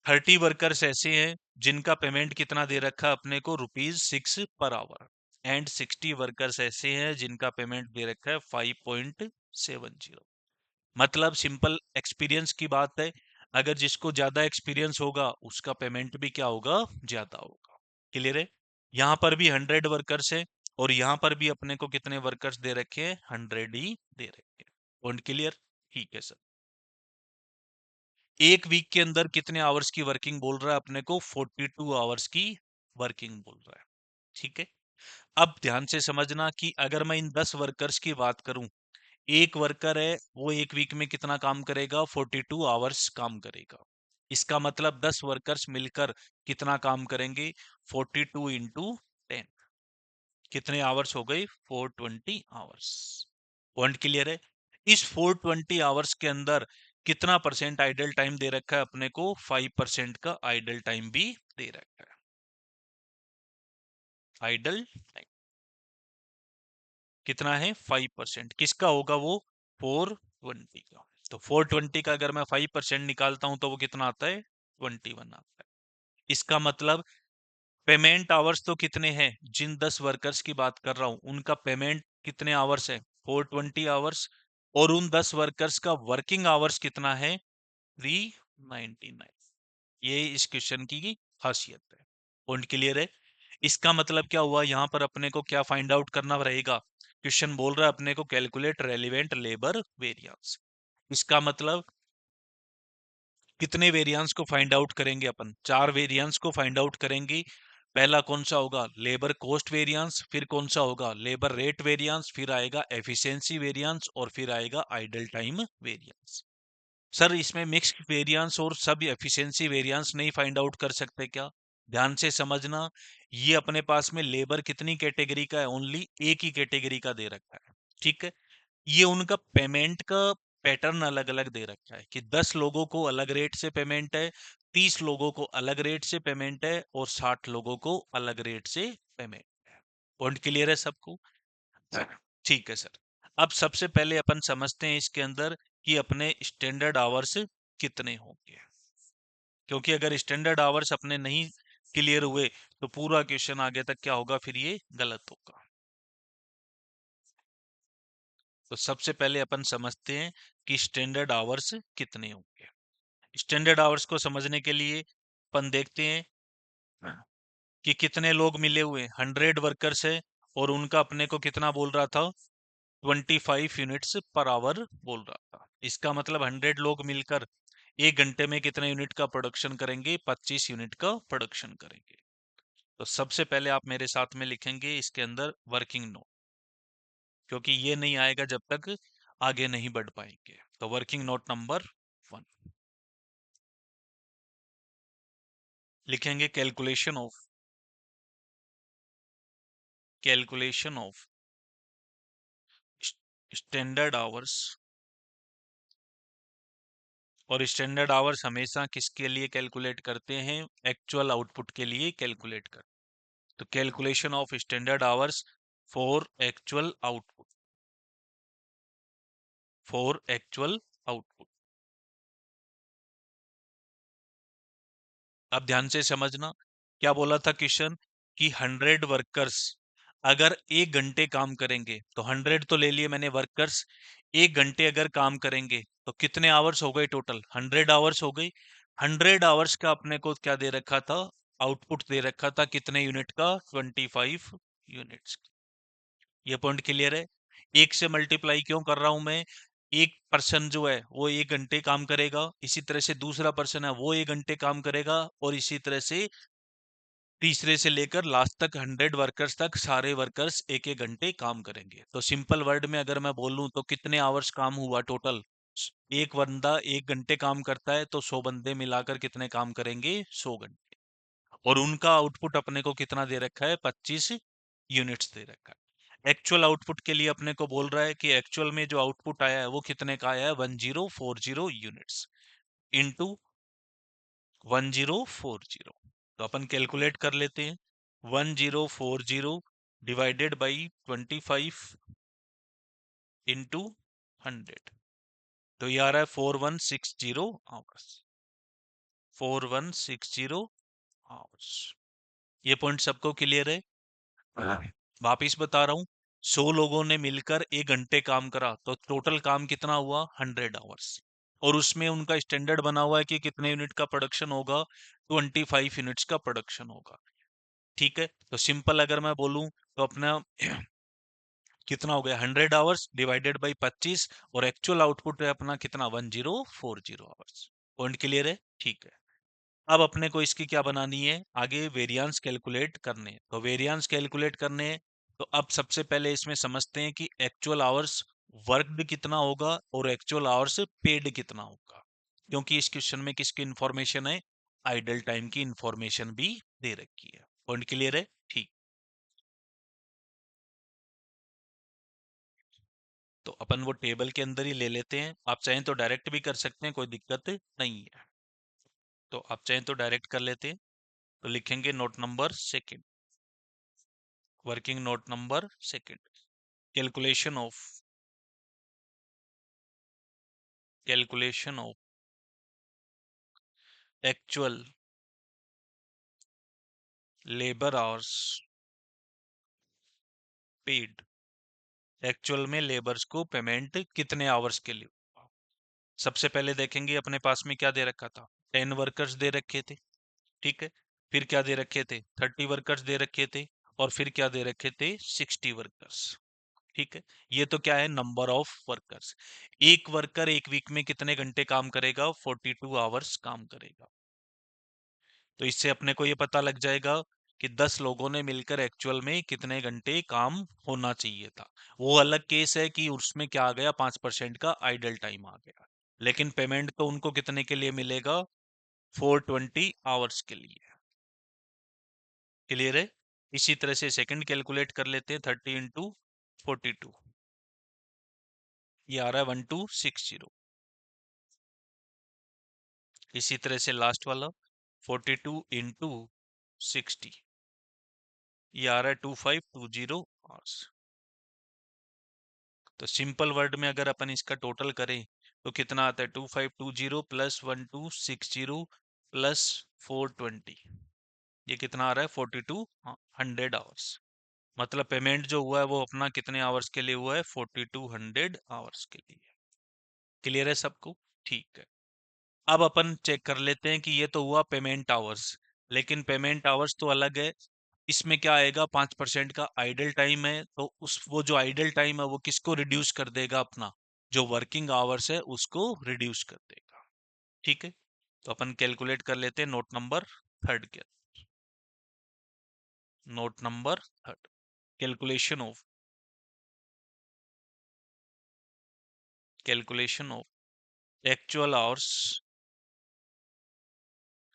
30 वर्कर्स ऐसे हैं जिनका पेमेंट कितना दे रखा है अपने को, ₹6 पर आवर। एंड 60 वर्कर्स ऐसे हैं जिनका पेमेंट दे रखा है 5.70। मतलब सिंपल एक्सपीरियंस की बात है, अगर जिसको ज्यादा एक्सपीरियंस होगा उसका पेमेंट भी क्या होगा, ज्यादा होगा। क्लियर है? यहाँ पर भी 100 वर्कर्स है और यहाँ पर भी अपने को कितने वर्कर्स दे रखे हैं, 100 ही दे रखे हैं। Point clear? ठीक है सर। एक वीक के अंदर कितने आवर्स की वर्किंग बोल रहा है अपने को, 42 आवर्स की वर्किंग बोल रहा है। ठीक है। अब ध्यान से समझना कि अगर मैं इन 10 वर्कर्स की बात करूं, एक वर्कर है वो एक वीक में कितना काम करेगा, 42 आवर्स काम करेगा। इसका मतलब 10 वर्कर्स मिलकर कितना काम करेंगे, 42 इंटू 10, कितने आवर्स हो गए, 420 आवर्स। पॉइंट क्लियर है? इस 420 आवर्स के अंदर कितना परसेंट आइडल टाइम दे रखा है अपने को, 5% का आइडल टाइम भी दे रखा है। आइडल टाइम कितना है, 5%। किसका होगा वो, 420 का। तो 420 का अगर मैं 5% निकालता हूं तो वो कितना आता है, 21 आता है। इसका मतलब पेमेंट आवर्स तो कितने हैं, जिन 10 वर्कर्स की बात कर रहा हूं उनका पेमेंट कितने आवर्स है, 420 आवर्स। और उन 10 वर्कर्स का वर्किंग आवर्स कितना है, 399। ये इस क्वेश्चन की खासियत है। पॉइंट क्लियर है? इसका मतलब क्या हुआ, यहां पर अपने को क्या फाइंड आउट करना रहेगा, क्वेश्चन बोल रहा है अपने को कैलकुलेट रेलिवेंट लेबर वेरिएंस। इसका मतलब कितने वेरिएंस को फाइंड आउट करेंगे अपन, 4 वेरिएंस को फाइंड आउट करेंगे। पहला कौन सा होगा, लेबर कॉस्ट वेरिएंस, फिर कौन सा होगा, लेबर रेट वेरिएंस, फिर आएगा एफिशिएंसी वेरिएंस और फिर आएगा आइडल टाइम वेरिएंस। सर इसमें मिक्स वेरिएंस और सब एफिशिएंसी वेरिएंस नहीं फाइंड आउट कर सकते क्या? ध्यान से समझना, ये अपने पास में लेबर कितनी कैटेगरी का है, ओनली एक ही कैटेगरी का दे रखा है। ठीक है। ये उनका पेमेंट का पैटर्न अलग अलग दे रखा है कि 10 लोगों को अलग रेट से पेमेंट है, 30 लोगों को अलग रेट से पेमेंट है और 60 लोगों को अलग रेट से पेमेंट है। पॉइंट क्लियर है सबको? ठीक है सर। अब सबसे पहले अपन समझते हैं इसके अंदर कि अपने स्टैंडर्ड आवर्स कितने होंगे, क्योंकि अगर स्टैंडर्ड आवर्स अपने नहीं क्लियर हुए तो पूरा क्वेश्चन आगे तक क्या होगा, फिर ये गलत होगा। तो सबसे पहले अपन समझते हैं कि स्टैंडर्ड आवर्स कितने होंगे। स्टैंडर्ड आवर्स को समझने के लिए अपन देखते हैं कि कितने लोग मिले हुए, 100 वर्कर्स है और उनका अपने को कितना बोल रहा था, 25 यूनिट्स पर आवर बोल रहा था। इसका मतलब 100 लोग मिलकर एक घंटे में कितने यूनिट का प्रोडक्शन करेंगे, 25 यूनिट का प्रोडक्शन करेंगे। तो सबसे पहले आप मेरे साथ में लिखेंगे इसके अंदर वर्किंग नोट, क्योंकि ये नहीं आएगा जब तक आगे नहीं बढ़ पाएंगे। तो वर्किंग नोट नंबर 1 लिखेंगे, कैलकुलेशन ऑफ स्टैंडर्ड आवर्स। और स्टैंडर्ड आवर्स हमेशा किसके लिए कैलकुलेट करते हैं, एक्चुअल आउटपुट के लिए कैलकुलेट कर। तो calculation of standard hours for actual output, for actual output. अब ध्यान से समझना, क्या बोला था क्वेश्चन कि 100 वर्कर्स अगर एक घंटे काम करेंगे, तो 100 तो ले लिए मैंने वर्कर्स, एक घंटे अगर काम करेंगे तो कितने आवर्स हो गए टोटल, 100 आवर्स हो गई। 100 आवर्स का अपने को क्या दे रखा था, आउटपुट दे रखा था कितने यूनिट का, 25 यूनिट्स। ये पॉइंट क्लियर है? एक से मल्टीप्लाई क्यों कर रहा हूं मैं, एक पर्सन जो है वो एक घंटे काम करेगा, इसी तरह से दूसरा पर्सन है वो एक घंटे काम करेगा, और इसी तरह से तीसरे से लेकर लास्ट तक 100 वर्कर्स तक सारे वर्कर्स एक एक घंटे काम करेंगे। तो सिंपल वर्ड में अगर मैं बोलूं तो कितने आवर्स काम हुआ टोटल, एक बंदा एक घंटे काम करता है तो 100 बंदे मिलाकर कितने काम करेंगे, 100 घंटे। और उनका आउटपुट अपने को कितना दे रखा है, 25 यूनिट्स दे रखा है। एक्चुअल आउटपुट के लिए अपने को बोल रहा है कि एक्चुअल में जो आउटपुट आया है वो कितने का आया है, 1040 यूनिट्स इंटू 1040। तो अपन कैलकुलेट कर लेते हैं, 1040 डिवाइडेड बाई 25 इंटू 100, तो ये आ रहा है 4160 आवर्स, 4160 आवर्स। ये पॉइंट सबको क्लियर है? हाँ। वापिस बता रहा हूँ, 100 लोगों ने मिलकर 1 घंटे काम करा तो टोटल काम कितना हुआ, 100 आवर्स। और उसमें उनका स्टैंडर्ड बना हुआ है कि कितने यूनिट का प्रोडक्शन होगा, 25 यूनिट्स का प्रोडक्शन होगा। ठीक है, तो सिंपल अगर मैं बोलूं तो अपना कितना हो गया, 100 आवर्स डिवाइडेड बाई 25, और एक्चुअल आउटपुट है अपना कितना, 1040 आवर्स। पॉइंट क्लियर है? ठीक है। अब अपने को इसकी क्या बनानी है, आगे वेरिएंस कैलकुलेट करने हैं। तो वेरिएंस कैलकुलेट करने हैं, तो अब सबसे पहले इसमें समझते हैं कि एक्चुअल आवर्स वर्कड कितना होगा और एक्चुअल आवर्स पेड कितना होगा, क्योंकि इस क्वेश्चन में किसकी इंफॉर्मेशन है, आइडल टाइम की इंफॉर्मेशन भी दे रखी है। पॉइंट क्लियर है? ठीक। तो अपन वो टेबल के अंदर ही ले लेते हैं, आप चाहें तो डायरेक्ट भी कर सकते हैं, कोई दिक्कत नहीं है। तो आप चाहें तो डायरेक्ट कर लेते हैं। तो लिखेंगे note number second, working note number second, calculation of actual labour hours paid. Actual में लेबर्स को पेमेंट कितने आवर्स के लिए हुआ। सबसे पहले देखेंगे अपने पास में क्या दे रखा था, 10 वर्कर्स दे रखे थे। ठीक है, फिर क्या दे रखे थे, 30 वर्कर्स दे रखे थे, और फिर क्या दे रखे थे, 60 वर्कर्स। ठीक है, ये तो क्या है, नंबर ऑफ वर्कर्स। एक वर्कर एक वीक में कितने घंटे काम करेगा, 42 आवर्स काम करेगा। तो इससे अपने को ये पता लग जाएगा कि 10 लोगों ने मिलकर एक्चुअल में कितने घंटे काम होना चाहिए था। वो अलग केस है कि उसमें क्या आ गया, 5% का आइडल टाइम आ गया, लेकिन पेमेंट तो उनको कितने के लिए मिलेगा, 420 आवर्स के लिए। क्लियर है? इसी तरह से सेकंड कैलकुलेट कर लेते हैं, 30 इंटू 42, ये आ रहा है 1260। इसी तरह से लास्ट वाला 42 इंटू 60, ये आ रहा है 2520 आवर्स। तो सिंपल वर्ड में अगर अपन इसका टोटल करें तो कितना आता है, 2520 प्लस 1260 प्लस 420, ये कितना आ रहा है, 4200 आवर्स। मतलब पेमेंट जो हुआ है वो अपना कितने आवर्स के लिए हुआ है, 4200 आवर्स के लिए। क्लियर है सबको? ठीक है। अब अपन चेक कर लेते हैं कि ये तो हुआ पेमेंट आवर्स, लेकिन पेमेंट आवर्स तो अलग है। इसमें क्या आएगा, 5% का आइडल टाइम है, तो उस वो जो आइडल टाइम है वो किसको रिड्यूस कर देगा, अपना जो वर्किंग आवर्स है उसको रिड्यूस कर देगा। ठीक है, तो अपन कैलकुलेट कर लेते हैं नोट नंबर थर्ड के, note number third, calculation of actual hours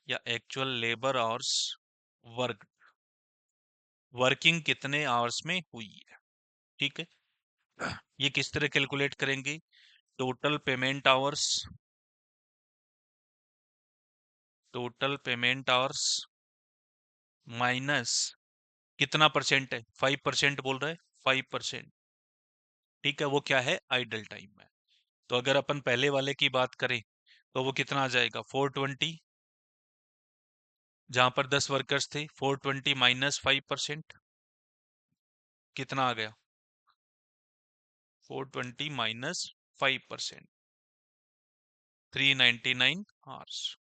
या actual labour hours work, working कितने आवर्स में हुई है। ठीक है, ये किस तरह कैलकुलेट करेंगे, total payment hours, total payment hours minus कितना परसेंट है, 5% बोल रहा है, 5%। ठीक है, वो क्या है, आइडल टाइम है। तो अगर अपन पहले वाले की बात करें तो वो कितना आ जाएगा, 420, जहां पर 10 वर्कर्स थे, 420 माइनस 5%, कितना आ गया, 420 माइनस 5%, 399 आवर्स।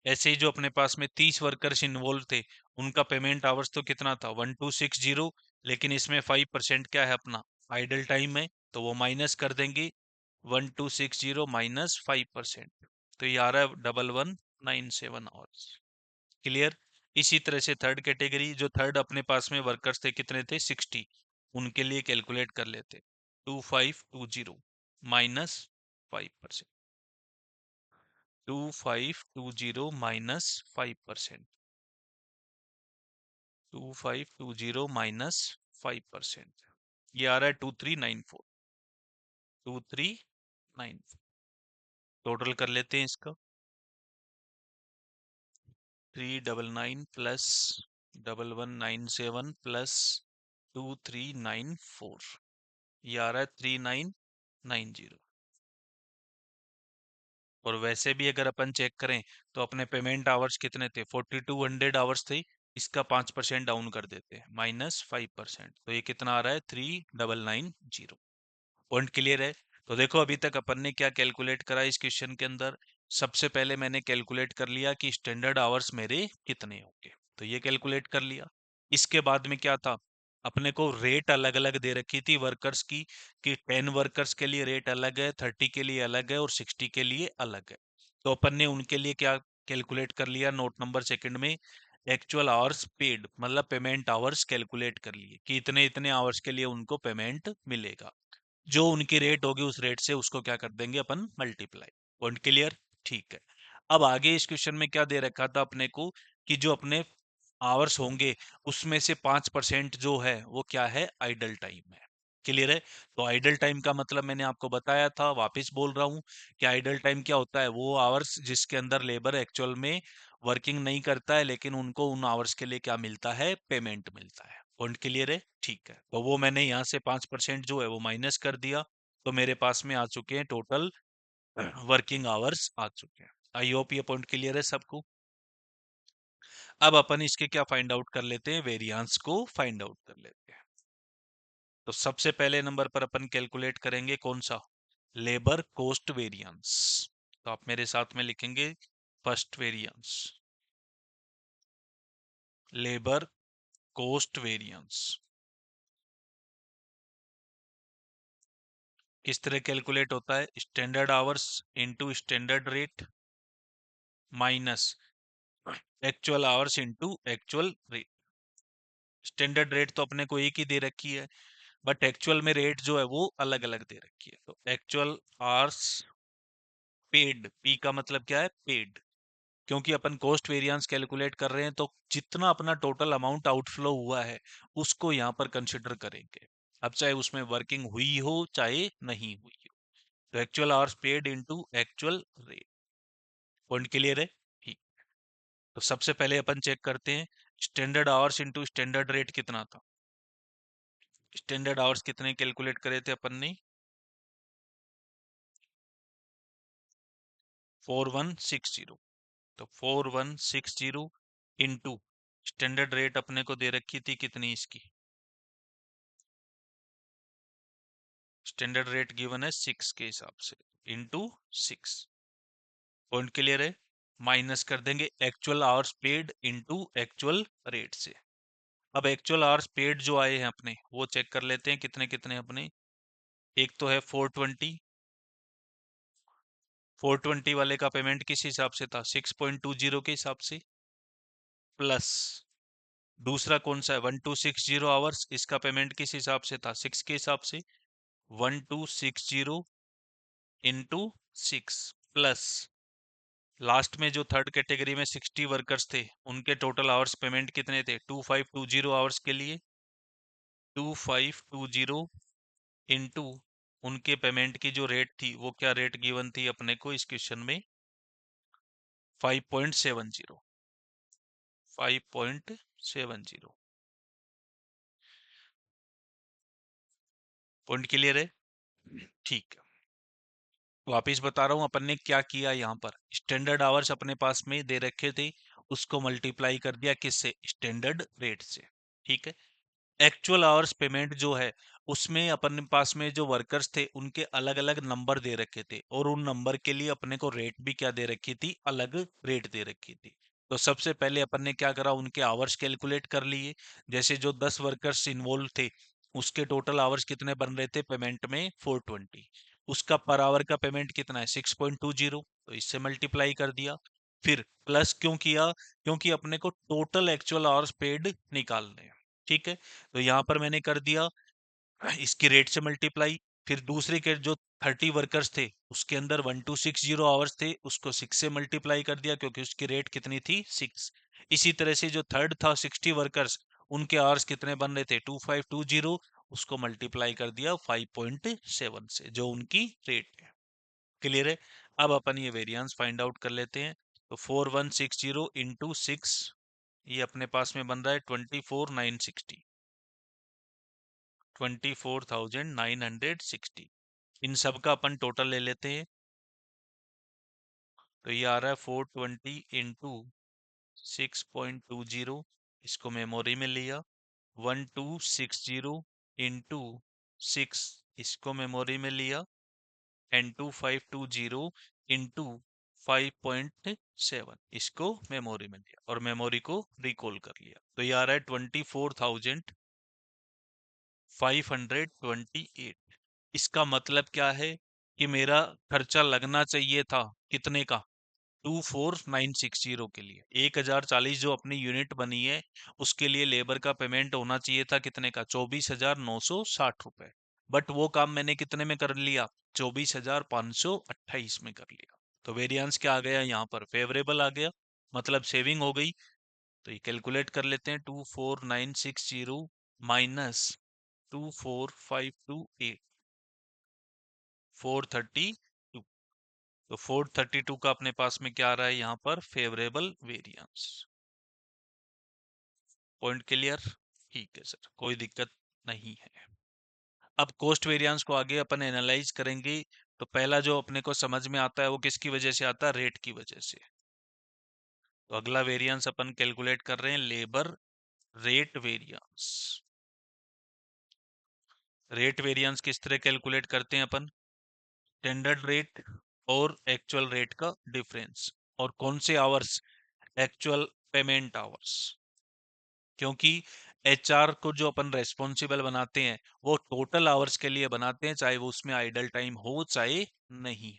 ऐसे ही जो अपने पास में 30 वर्कर्स इन्वॉल्व थे, उनका पेमेंट आवर्स तो कितना था, 1260, लेकिन इसमें 5% क्या है, अपना आइडल टाइम है, तो वो माइनस कर देंगे, 1260 माइनस 5%, तो ये आ रहा है 1197 आवर्स। क्लियर? इसी तरह से थर्ड कैटेगरी, जो थर्ड अपने पास में वर्कर्स थे कितने थे, 60, उनके लिए कैलकुलेट कर लेते, 2520 माइनस 5%, 2520 माइनस 5%, 2520 माइनस 5%, ये आ रहा है 2394, 2394। टोटल कर लेते हैं इसका, 399 प्लस 1197 प्लस 2394, ये आ रहा है 3990। और वैसे भी अगर अपन चेक करें तो अपने पेमेंट आवर्स कितने थे, 4200 आवर्स थे, इसका 5% डाउन कर देते हैं, -5%, तो ये कितना आ रहा है, 3990। पॉइंट क्लियर है? तो देखो अभी तक अपन ने क्या कैलकुलेट करा इस क्वेश्चन के अंदर। सबसे पहले मैंने कैलकुलेट कर लिया कि स्टैंडर्ड आवर्स मेरे कितने होंगे, तो ये कैलकुलेट कर लिया। इसके बाद में क्या था, अपने को रेट अलग अलग दे रखी थी वर्कर्स की, कि 10 वर्कर्स के लिए रेट अलग है, 30 के लिए अलग है और 60 के लिए अलग है। तो अपन ने उनके लिए क्या कैलकुलेट कर लिया, नोट नंबर सेकंड में एक्चुअल आवर्स पेड, मतलब पेमेंट आवर्स कैलकुलेट कर लिए कि इतने इतने आवर्स के लिए उनको पेमेंट मिलेगा। जो उनकी रेट होगी उस रेट से उसको क्या कर देंगे अपन, मल्टीप्लाई। Point clear? ठीक है। अब आगे इस क्वेश्चन में क्या दे रखा था अपने को, कि जो अपने आवर्स होंगे उसमें से 5% जो है वो क्या है, आइडल टाइम है। क्लियर है? तो आइडल टाइम का मतलब मैंने आपको बताया था, वापस बोल रहा हूँ कि आइडल टाइम क्या होता है, वो आवर्स जिसके अंदर लेबर एक्चुअल में वर्किंग नहीं करता है, लेकिन उनको उन आवर्स के लिए क्या मिलता है, पेमेंट मिलता है। पॉइंट क्लियर है? ठीक है, तो वो मैंने यहाँ से 5% जो है वो माइनस कर दिया, तो मेरे पास में आ चुके हैं टोटल वर्किंग आवर्स आ चुके हैं। आई होप ये पॉइंट क्लियर है सबको। अब अपन इसके क्या फाइंड आउट कर लेते हैं, वेरिएंस को फाइंड आउट कर लेते हैं। तो सबसे पहले नंबर पर अपन कैलकुलेट करेंगे कौन सा, लेबर कोस्ट वेरिएंस। तो आप मेरे साथ में लिखेंगे, first variance, labour cost variance. किस तरह कैलकुलेट होता है, standard hours into standard rate minus actual hours into actual rate. Standard rate तो अपने को एक ही दे रखी है, बट एक्चुअल में रेट जो है वो अलग अलग दे रखी है। तो एक्चुअल आवर्स पेड, पी का मतलब क्या है, पेड, क्योंकि अपन कॉस्ट वेरिएंस कैलकुलेट कर रहे हैं तो जितना अपना टोटल अमाउंट आउटफ्लो हुआ है उसको यहाँ पर कंसिडर करेंगे, अब चाहे उसमें वर्किंग हुई हो चाहे नहीं हुई हो। तो actual hours paid into actual rate. Point clear है? ठीक। तो सबसे पहले अपन चेक करते हैं, standard hours into standard rate कितना था। स्टैंडर्ड आवर्स कितने कैलकुलेट करे थे अपन ने, 4160। तो 4160 इनटू स्टैंडर्ड रेट अपने को दे रखी थी कितनी इसकी, स्टैंडर्ड रेट गिवन है 6 के हिसाब से, इनटू 6। पॉइंट क्लियर है? माइनस कर देंगे actual hours paid into actual rate से। अब एक्चुअल आवर्स पेड जो आए हैं अपने वो चेक कर लेते हैं कितने कितने अपने। एक तो है 420, 420 वाले का पेमेंट किस हिसाब से था, 6.20 के हिसाब से, प्लस दूसरा कौन सा है 1260 आवर्स, इसका पेमेंट किस हिसाब से था, 6 के हिसाब से, 1260 इंटू 6, प्लस लास्ट में जो थर्ड कैटेगरी में 60 वर्कर्स थे उनके टोटल आवर्स पेमेंट कितने थे, 2520 आवर्स के लिए, 2520 इंटू उनके पेमेंट की जो रेट थी वो क्या रेट गिवन थी अपने को इस क्वेश्चन में, 5.70, 5.70। पॉइंट क्लियर है? ठीक है। वापिस बता रहा हूँ अपन ने क्या किया, यहाँ पर स्टैंडर्ड आवर्स अपने पास में दे रखे थे, उसको मल्टीप्लाई कर दिया किससे, स्टैंडर्ड रेट से। ठीक है। एक्चुअल आवर्स पेमेंट जो है उसमें अपन पास में जो वर्कर्स थे उनके अलग अलग नंबर दे रखे थे, और उन नंबर के लिए अपने को रेट भी क्या दे रखी थी, अलग रेट दे रखी थी। तो सबसे पहले अपन ने क्या करा, उनके आवर्स कैलकुलेट कर लिए। जैसे जो 10 वर्कर्स इन्वॉल्व थे उसके टोटल आवर्स कितने बन रहे थे पेमेंट में, 420, उसका पर आवर का पेमेंट कितना है, 6.20, तो इससे मल्टीप्लाई कर दिया। फिर प्लस क्यों किया, क्योंकि अपने को टोटल एक्चुअल आवर्स पेड निकालने हैं। ठीक है, तो यहाँ पर मैंने कर दिया इसकी रेट से मल्टीप्लाई। फिर दूसरे के जो 30 वर्कर्स थे उसके अंदर 1260 आवर्स थे, उसको 6 से मल्टीप्लाई कर दिया क्योंकि उसकी रेट कितनी थी, 6। इसी तरह से जो थर्ड था 60 वर्कर्स, उनके आवर्स कितने बन रहे थे, 2520, उसको मल्टीप्लाई कर दिया 5.7 से जो उनकी रेट है। क्लियर है? अब अपन ये वेरिएंस फाइंड आउट कर लेते हैं। तो 4160 इंटू 6, ये अपने पास में बन रहा है 24,960, 24,960। इन सब का अपन टोटल ले लेते हैं। तो ये आ रहा है 420 इंटू 6.20 इसको मेमोरी में लिया, 1260 इंटू 6 इसको मेमोरी में लिया, एंड 2520 इंटू 5.7 इसको मेमोरी में लिया और मेमोरी को रिकॉल कर लिया। तो ये आ रहा है 24,528। इसका मतलब क्या है कि मेरा खर्चा लगना चाहिए था कितने का, 24,960 के लिए। 1040 जो अपनी यूनिट बनी है उसके लिए लेबर का पेमेंट होना चाहिए था कितने का, 24,960 रुपए। बट वो काम मैंने कितने में कर लिया, 24,528 में कर लिया। तो वेरिएंस क्या आ गया यहाँ पर, फेवरेबल आ गया, मतलब सेविंग हो गई। तो ये कैलकुलेट कर लेते हैं, 24,960 माइनस 24,528, 432। तो 432 का अपने पास में क्या आ रहा है यहाँ पर, फेवरेबल वेरिएंस। Point clear? ठीक है सर, कोई दिक्कत नहीं है। अब कॉस्ट वेरिएंस को आगे अपन एनालाइज करेंगे। तो पहला जो अपने को समझ में आता है वो किसकी वजह से आता है, रेट की वजह से। तो अगला वेरिएंस अपन कैलकुलेट कर रहे हैं, labour rate variance. Rate variance किस तरह कैलकुलेट करते हैं अपन, स्टैंडर्ड रेट और एक्चुअल रेट का डिफरेंस, और कौन से आवर्स, एक्चुअल पेमेंट आवर्स। क्योंकि एचआर को जो अपन रेस्पॉन्सिबल बनाते हैं वो टोटल आवर्स के लिए बनाते हैं, चाहे वो उसमें आइडल टाइम हो चाहे नहीं।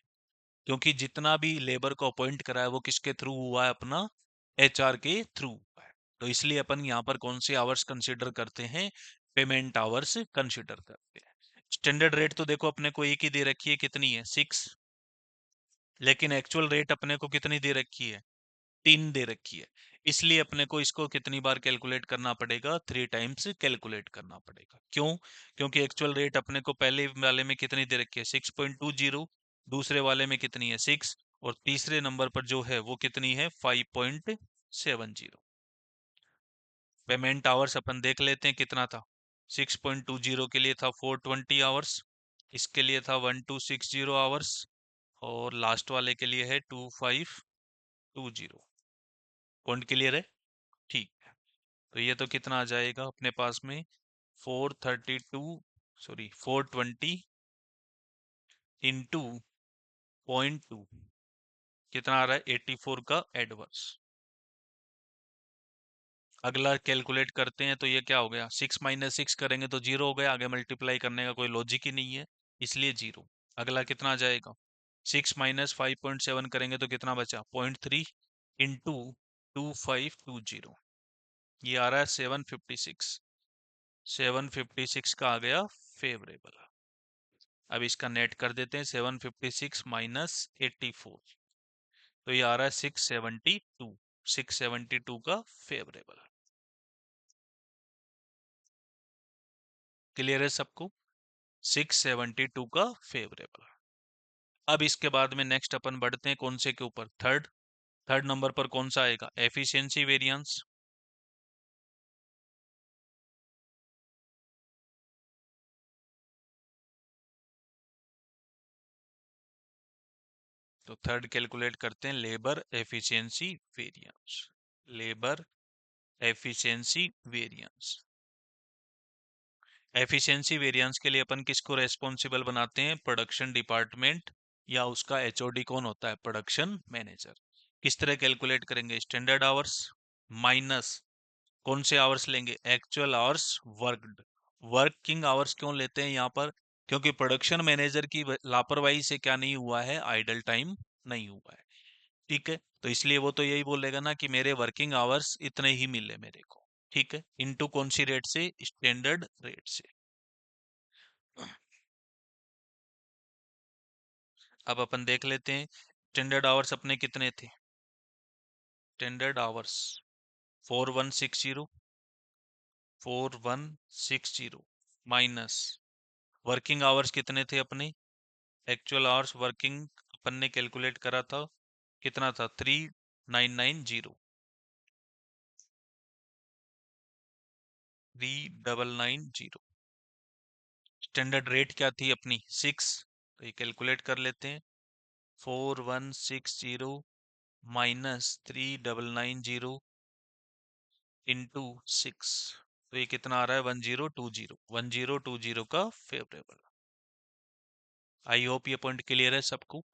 क्योंकि जितना भी लेबर को अपॉइंट करा है वो किसके थ्रू हुआ है, अपना एचआर के थ्रू हुआ है। तो इसलिए अपन यहाँ पर कौन से आवर्स कंसिडर करते हैं, पेमेंट आवर्स कंसिडर करते हैं। स्टैंडर्ड रेट तो देखो अपने को एक ही दे रखी है, कितनी है, 6। लेकिन एक्चुअल रेट अपने को कितनी दे रखी है, 3 दे रखी है। इसलिए अपने को इसको कितनी बार कैलकुलेट करना पड़ेगा, 3 टाइम्स कैलकुलेट करना पड़ेगा। क्यों? क्योंकि एक्चुअल रेट अपने को पहले वाले में कितनी दे रखी है, 6.20, दूसरे वाले में कितनी है, 6, और तीसरे नंबर पर जो है वो कितनी है, 5.70। पेमेंट आवर्स अपन देख लेते हैं कितना था, 6.20 के लिए था 420 आवर्स, इसके लिए था 1260 आवर्स, और लास्ट वाले के लिए है 2520। पॉइंट क्लियर है? ठीक है। तो ये तो कितना आ जाएगा अपने पास में, 420 इंटू 0.2, कितना आ रहा है, 84 का एडवर्स। अगला कैलकुलेट करते हैं, तो ये क्या हो गया, 6 - 6 करेंगे तो 0 हो गया, आगे मल्टीप्लाई करने का कोई लॉजिक ही नहीं है, इसलिए 0। अगला कितना आ जाएगा, 6 - 5.7 करेंगे तो कितना बचा, 0.3 इंटू 2520, ये आ रहा है 756। 756 का आ गया फेवरेबल। अब इसका नेट कर देते हैं, 756 माइनस 84, तो ये आ रहा है 672। 672 का फेवरेबल। क्लियर है सबको, 672 का फेवरेबल। अब इसके बाद में नेक्स्ट अपन बढ़ते हैं कौन से के ऊपर, थर्ड। थर्ड नंबर पर कौन सा आएगा, एफिशिएंसी वेरिएंस। तो थर्ड कैलकुलेट करते हैं, labour efficiency variance. Labour efficiency variance. Efficiency variance के लिए अपन किसको रेस्पॉन्सिबल बनाते हैं, प्रोडक्शन डिपार्टमेंट, या उसका एचओडी कौन होता है, प्रोडक्शन मैनेजर। किस तरह कैलकुलेट करेंगे, स्टैंडर्ड आवर्स माइनस कौन से आवर्स लेंगे, actual hours worked. Working hours क्यों लेते हैं यहाँ पर, क्योंकि प्रोडक्शन मैनेजर की लापरवाही से क्या नहीं हुआ है, आइडल टाइम नहीं हुआ है। ठीक है, तो इसलिए वो तो यही बोलेगा ना कि मेरे वर्किंग आवर्स इतने ही मिले मेरे को। ठीक है, इनटू कौन सी रेट से, स्टैंडर्ड रेट से। अब अपन देख लेते हैं, स्टैंडर्ड आवर्स अपने कितने थे, standard hours 4160, 4160 minus working hours कितने थे अपने, एक्चुअल आवर्स वर्किंग अपन ने कैलकुलेट करा था, कितना था, 3990, 3990। स्टैंडर्ड रेट क्या थी अपनी, 6। तो ये कैलकुलेट कर लेते हैं, 4160 माइनस 3990, इंटू 6, तो ये कितना आ रहा है 1020, 1020 का फेवरेबल। आई होप ये पॉइंट क्लियर है सबको।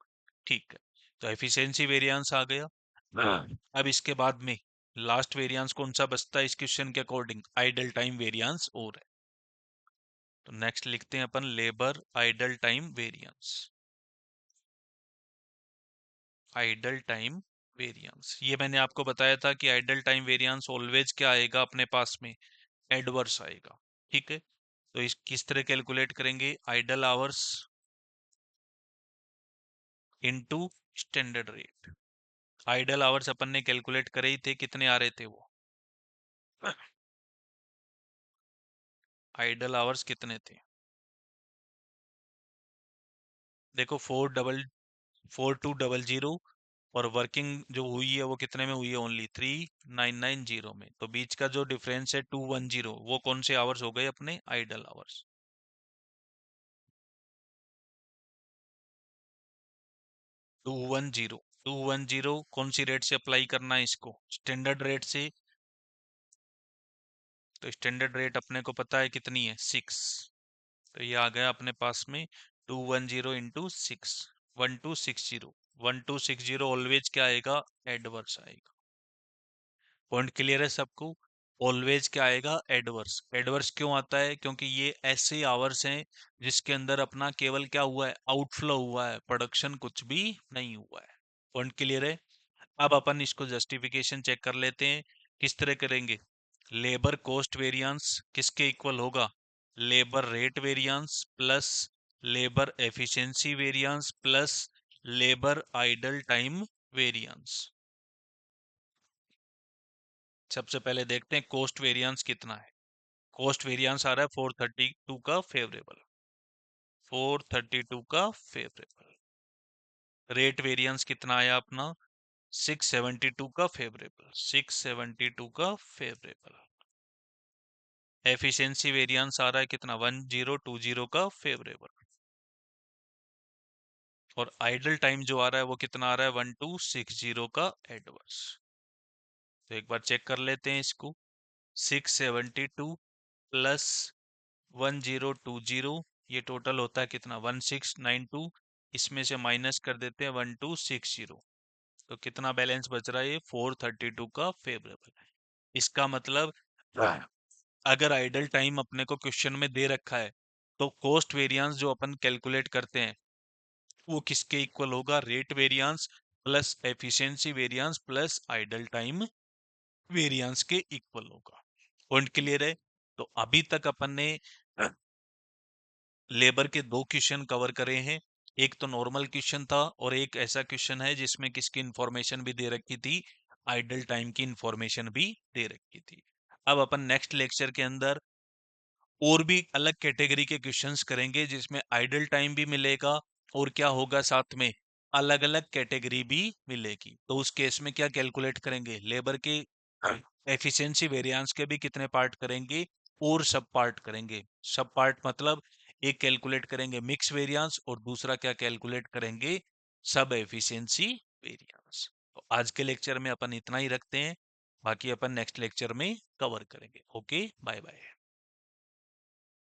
ठीक है, तो एफिशिएंसी वेरिएंस आ गया। अब इसके बाद में लास्ट वेरिएंस कौन सा बचता है इस क्वेश्चन के अकॉर्डिंग? आइडल टाइम वेरिएंस और है। तो नेक्स्ट लिखते हैं अपन labour idle time variance. Idle time variance, ये मैंने आपको बताया था कि आइडल टाइम वेरिएंस ऑलवेज क्या आएगा अपने पास में? एडवर्स आएगा। ठीक है, तो इस किस तरह कैलकुलेट करेंगे? Idle hours into standard rate. Idle hours अपन ने कैलकुलेट करे ही थे, कितने आ रहे थे वो? आइडल आवर्स कितने थे? देखो 4200 और वर्किंग जो हुई है वो कितने में हुई है? ओनली 3990 में। तो बीच का जो डिफरेंस है 210, वो कौन से आवर्स हो गए अपने? Idol hours. 210 कौन सी रेट से अप्लाई करना है इसको? स्टैंडर्ड रेट से। तो स्टैंडर्ड रेट अपने को पता है कितनी है? 6। तो ये आ गया अपने पास में 210 इंटू 6, 1260। 1260 ऑलवेज क्या आएगा? एडवर्स आएगा। पॉइंट क्लियर है सबको? ऑलवेज क्या आएगा? एडवर्स। एडवर्स क्यों आता है? क्योंकि ये ऐसे आवर्स हैं जिसके अंदर अपना केवल क्या हुआ है? आउटफ्लो हुआ है, प्रोडक्शन कुछ भी नहीं हुआ है। पॉइंट क्लियर है? अब अपन इसको जस्टिफिकेशन चेक कर लेते हैं। किस तरह करेंगे? लेबर कॉस्ट वेरिएंस किसके इक्वल होगा? Labour rate variance plus labour efficiency variance plus labour idle time variance. सबसे पहले देखते हैं कॉस्ट वेरिएंस कितना है। कॉस्ट वेरिएंस आ रहा है 432 का फेवरेबल, 432 का फेवरेबल। रेट वेरिएंस कितना आया अपना? 672 का फेवरेबल, 672 का फेवरेबल। एफिशिएंसी वेरिएंस आ रहा है कितना? 1020 का फेवरेबल। और आइडल टाइम जो आ रहा है वो कितना आ रहा है? 1260 का एडवर्स। तो एक बार चेक कर लेते हैं इसको। 672 प्लस 1020, ये टोटल होता है कितना? 1692। इसमें से माइनस कर देते हैं 1260, तो कितना बैलेंस बच रहा है? ये 432 का फेवरेबल है। इसका मतलब अगर आइडल टाइम अपने को क्वेश्चन में दे रखा है तो कॉस्ट वेरिएंस जो अपन कैलकुलेट करते हैं वो किसके इक्वल होगा? Rate variance plus efficiency variance plus idol time variance के इक्वल होगा। पॉइंट क्लियर है? तो अभी तक अपन ने लेबर के दो क्वेश्चन कवर करे हैं। एक तो नॉर्मल क्वेश्चन था और एक ऐसा क्वेश्चन है जिसमें किसकी इंफॉर्मेशन भी दे रखी थी? आइडल टाइम की इंफॉर्मेशन भी दे रखी थी। अब अपन नेक्स्ट लेक्चर के अंदर और भी अलग कैटेगरी के क्वेश्चंस करेंगे जिसमें आइडल टाइम भी मिलेगा और क्या होगा साथ में? अलग अलग कैटेगरी भी मिलेगी। तो उस केस में क्या कैलकुलेट करेंगे? लेबर के एफिशिएंसी वेरिएंस के भी कितने पार्ट करेंगे? और सब पार्ट करेंगे। सब पार्ट मतलब एक कैलकुलेट करेंगे मिक्स वेरिएंस और दूसरा क्या कैलकुलेट करेंगे? सब एफिशिएंसी वेरिएंस। तो आज के लेक्चर में अपन इतना ही रखते हैं, बाकी अपन नेक्स्ट लेक्चर में कवर करेंगे। Okay, bye bye.